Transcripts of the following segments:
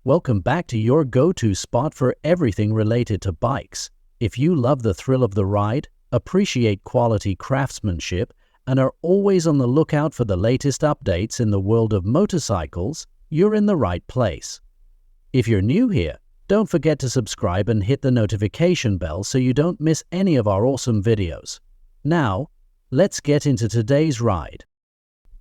Welcome back to your go-to spot for everything related to bikes. If you love the thrill of the ride, appreciate quality craftsmanship, and are always on the lookout for the latest updates in the world of motorcycles, you're in the right place. If you're new here, don't forget to subscribe and hit the notification bell so you don't miss any of our awesome videos. Now, let's get into today's ride.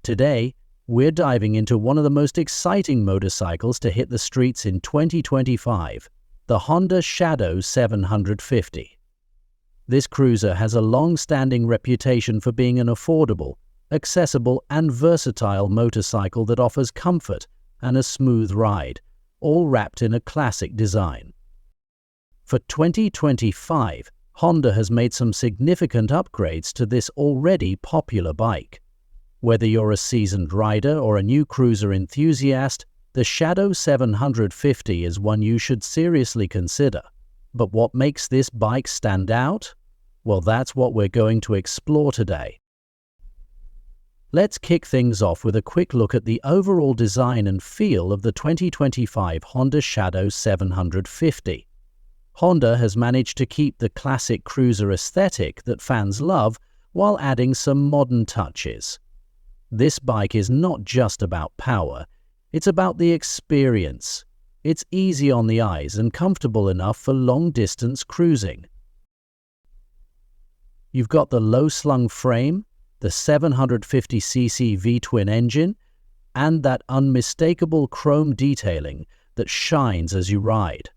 Today, we're diving into one of the most exciting motorcycles to hit the streets in 2025, the Honda Shadow 750. This cruiser has a long-standing reputation for being an affordable, accessible and versatile motorcycle that offers comfort and a smooth ride, all wrapped in a classic design. For 2025, Honda has made some significant upgrades to this already popular bike. Whether you're a seasoned rider or a new cruiser enthusiast, the Shadow 750 is one you should seriously consider. But what makes this bike stand out? Well, that's what we're going to explore today. Let's kick things off with a quick look at the overall design and feel of the 2025 Honda Shadow 750. Honda has managed to keep the classic cruiser aesthetic that fans love while adding some modern touches. This bike is not just about power, it's about the experience. It's easy on the eyes and comfortable enough for long-distance cruising. You've got the low-slung frame, the 750cc V-twin engine, and that unmistakable chrome detailing that shines as you ride.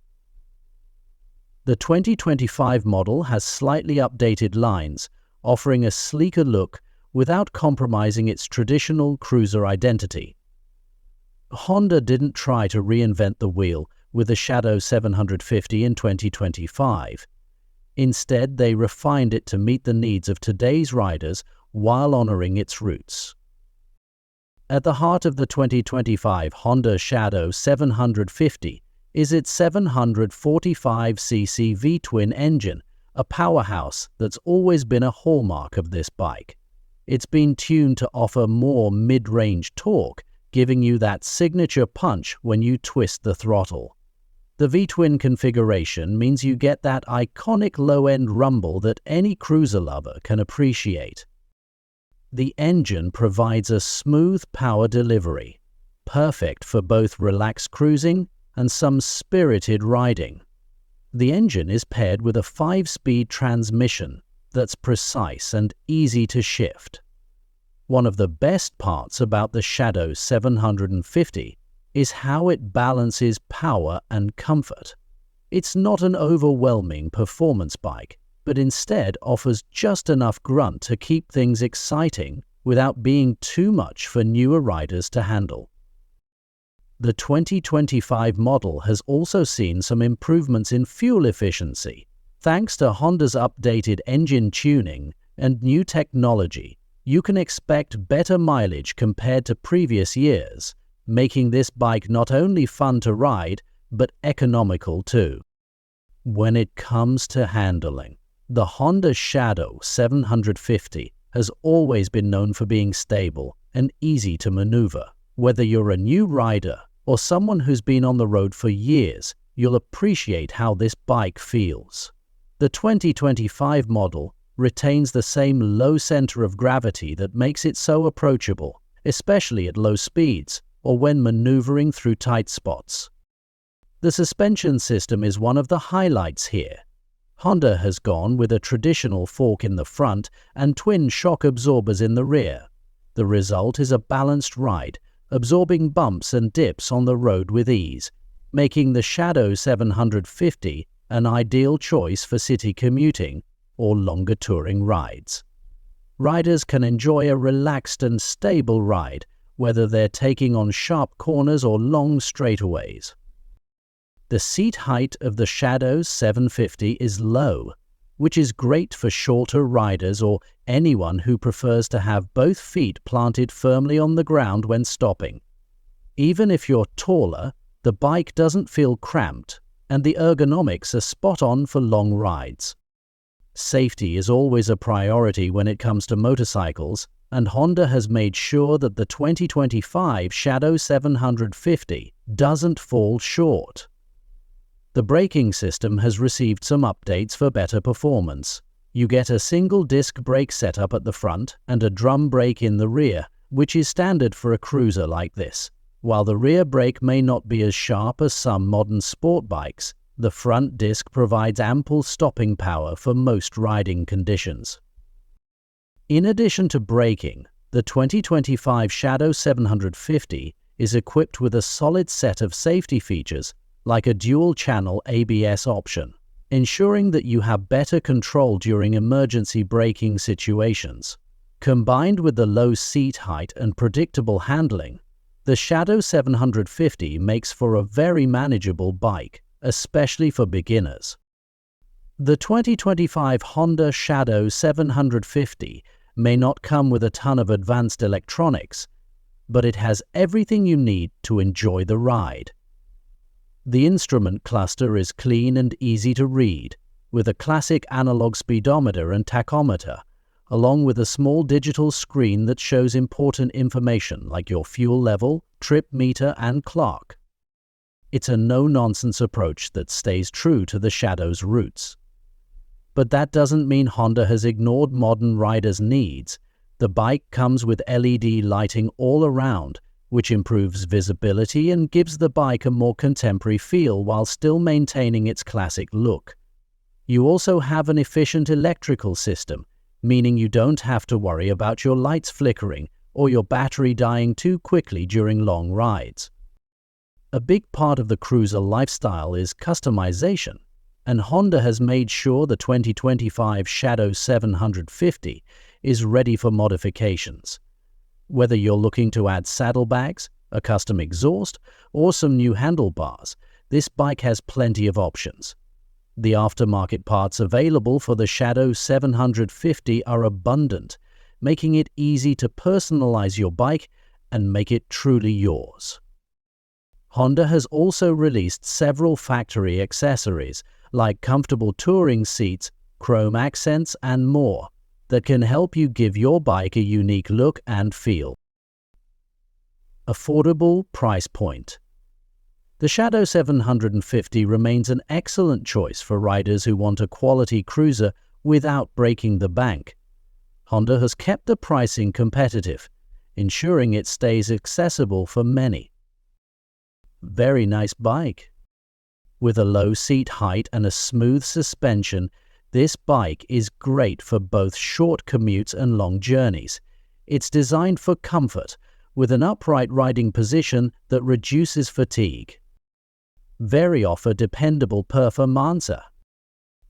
The 2025 model has slightly updated lines, offering a sleeker look without compromising its traditional cruiser identity. Honda didn't try to reinvent the wheel with the Shadow 750 in 2025. Instead, they refined it to meet the needs of today's riders while honoring its roots. At the heart of the 2025 Honda Shadow 750 is its 745cc V-twin engine, a powerhouse that's always been a hallmark of this bike. It's been tuned to offer more mid-range torque, giving you that signature punch when you twist the throttle. The V-twin configuration means you get that iconic low-end rumble that any cruiser lover can appreciate. The engine provides a smooth power delivery, perfect for both relaxed cruising and some spirited riding. The engine is paired with a 5-speed transmission that's precise and easy to shift. One of the best parts about the Shadow 750 is how it balances power and comfort. It's not an overwhelming performance bike, but instead offers just enough grunt to keep things exciting without being too much for newer riders to handle. The 2025 model has also seen some improvements in fuel efficiency. Thanks to Honda's updated engine tuning and new technology, you can expect better mileage compared to previous years, making this bike not only fun to ride, but economical too. When it comes to handling, the Honda Shadow 750 has always been known for being stable and easy to maneuver. Whether you're a new rider or someone who's been on the road for years, you'll appreciate how this bike feels. The 2025 model retains the same low center of gravity that makes it so approachable, especially at low speeds or when maneuvering through tight spots. The suspension system is one of the highlights here. Honda has gone with a traditional fork in the front and twin shock absorbers in the rear. The result is a balanced ride, absorbing bumps and dips on the road with ease, making the Shadow 750 an ideal choice for city commuting or longer touring rides. Riders can enjoy a relaxed and stable ride, whether they're taking on sharp corners or long straightaways. The seat height of the Shadow 750 is low, which is great for shorter riders or anyone who prefers to have both feet planted firmly on the ground when stopping. Even if you're taller, the bike doesn't feel cramped, and the ergonomics are spot on for long rides. Safety is always a priority when it comes to motorcycles, and Honda has made sure that the 2025 Shadow 750 doesn't fall short. The braking system has received some updates for better performance. You get a single-disc brake setup at the front and a drum brake in the rear, which is standard for a cruiser like this. While the rear brake may not be as sharp as some modern sport bikes, the front disc provides ample stopping power for most riding conditions. In addition to braking, the 2025 Shadow 750 is equipped with a solid set of safety features like a dual-channel ABS option, ensuring that you have better control during emergency braking situations. Combined with the low seat height and predictable handling, the Shadow 750 makes for a very manageable bike, especially for beginners. The 2025 Honda Shadow 750 may not come with a ton of advanced electronics, but it has everything you need to enjoy the ride. The instrument cluster is clean and easy to read, with a classic analog speedometer and tachometer, along with a small digital screen that shows important information like your fuel level, trip meter, and clock. It's a no-nonsense approach that stays true to the Shadow's roots. But that doesn't mean Honda has ignored modern riders' needs. The bike comes with LED lighting all around, which improves visibility and gives the bike a more contemporary feel while still maintaining its classic look. You also have an efficient electrical system, meaning you don't have to worry about your lights flickering or your battery dying too quickly during long rides. A big part of the cruiser lifestyle is customization, and Honda has made sure the 2025 Shadow 750 is ready for modifications. Whether you're looking to add saddlebags, a custom exhaust, or some new handlebars, this bike has plenty of options. The aftermarket parts available for the Shadow 750 are abundant, making it easy to personalize your bike and make it truly yours. Honda has also released several factory accessories like comfortable touring seats, chrome accents, and more that can help you give your bike a unique look and feel. Affordable price point. The Shadow 750 remains an excellent choice for riders who want a quality cruiser without breaking the bank. Honda has kept the pricing competitive, ensuring it stays accessible for many. Very nice bike. With a low seat height and a smooth suspension, this bike is great for both short commutes and long journeys. It's designed for comfort, with an upright riding position that reduces fatigue. Very offer dependable performance.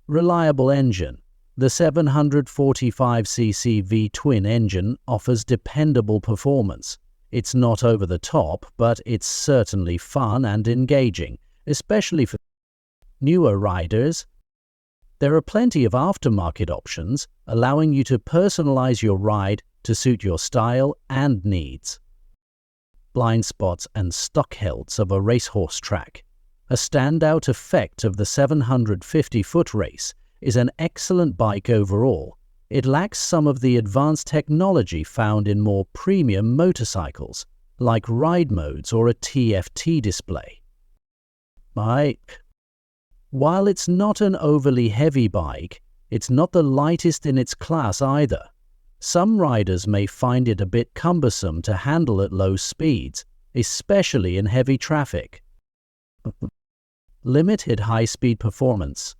Reliable engine. The 745cc V-twin engine offers dependable performance. It's not over the top, but it's certainly fun and engaging, especially for newer riders. There are plenty of aftermarket options, allowing you to personalize your ride to suit your style and needs. Blind spots and stock helts of a racehorse track. A standout effect of the 750-foot race is an excellent bike overall. It lacks some of the advanced technology found in more premium motorcycles, like ride modes or a TFT display. While it's not an overly heavy bike, it's not the lightest in its class either. Some riders may find it a bit cumbersome to handle at low speeds, especially in heavy traffic. Limited high-speed performance.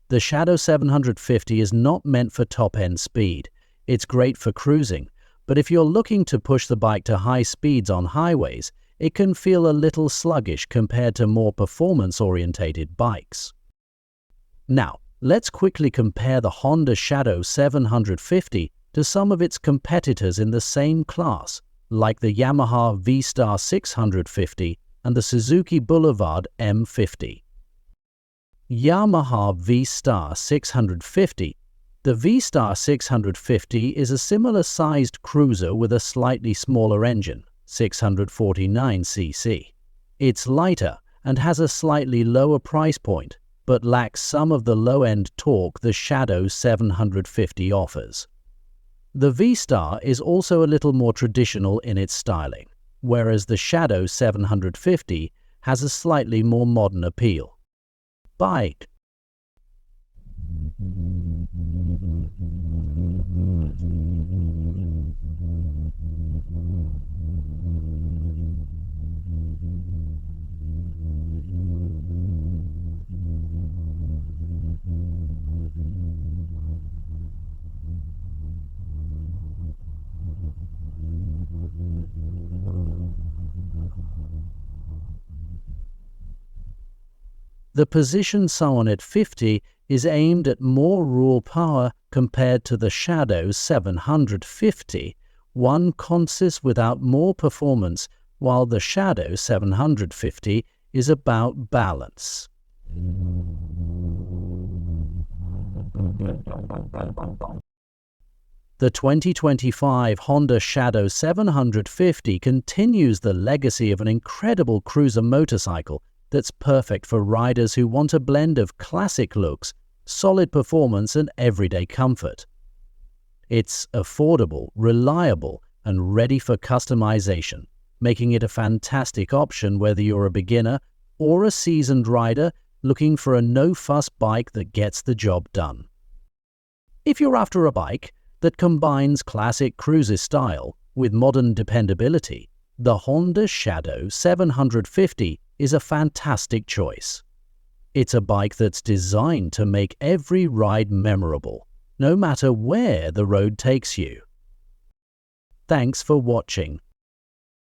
The Shadow 750 is not meant for top-end speed. It's great for cruising, but if you're looking to push the bike to high speeds on highways, it can feel a little sluggish compared to more performance-orientated bikes. Now, let's quickly compare the Honda Shadow 750 to some of its competitors in the same class, like the Yamaha V-Star 650 and the Suzuki Boulevard M50. Yamaha V-Star 650. The V-Star 650 is a similar-sized cruiser with a slightly smaller engine, 649cc. It's lighter and has a slightly lower price point, but lacks some of the low-end torque the Shadow 750 offers. The V-Star is also a little more traditional in its styling, whereas the Shadow 750 has a slightly more modern appeal. Bike. The Position Sonnet 50 is aimed at more raw power compared to the Shadow 750. One consists without more performance, while the Shadow 750 is about balance. The 2025 Honda Shadow 750 continues the legacy of an incredible cruiser motorcycle that's perfect for riders who want a blend of classic looks, solid performance, and everyday comfort. It's affordable, reliable, and ready for customization, making it a fantastic option whether you're a beginner or a seasoned rider looking for a no-fuss bike that gets the job done. If you're after a bike that combines classic cruiser style with modern dependability, the Honda Shadow 750 is a fantastic choice. It's a bike that's designed to make every ride memorable, no matter where the road takes you. Thanks for watching.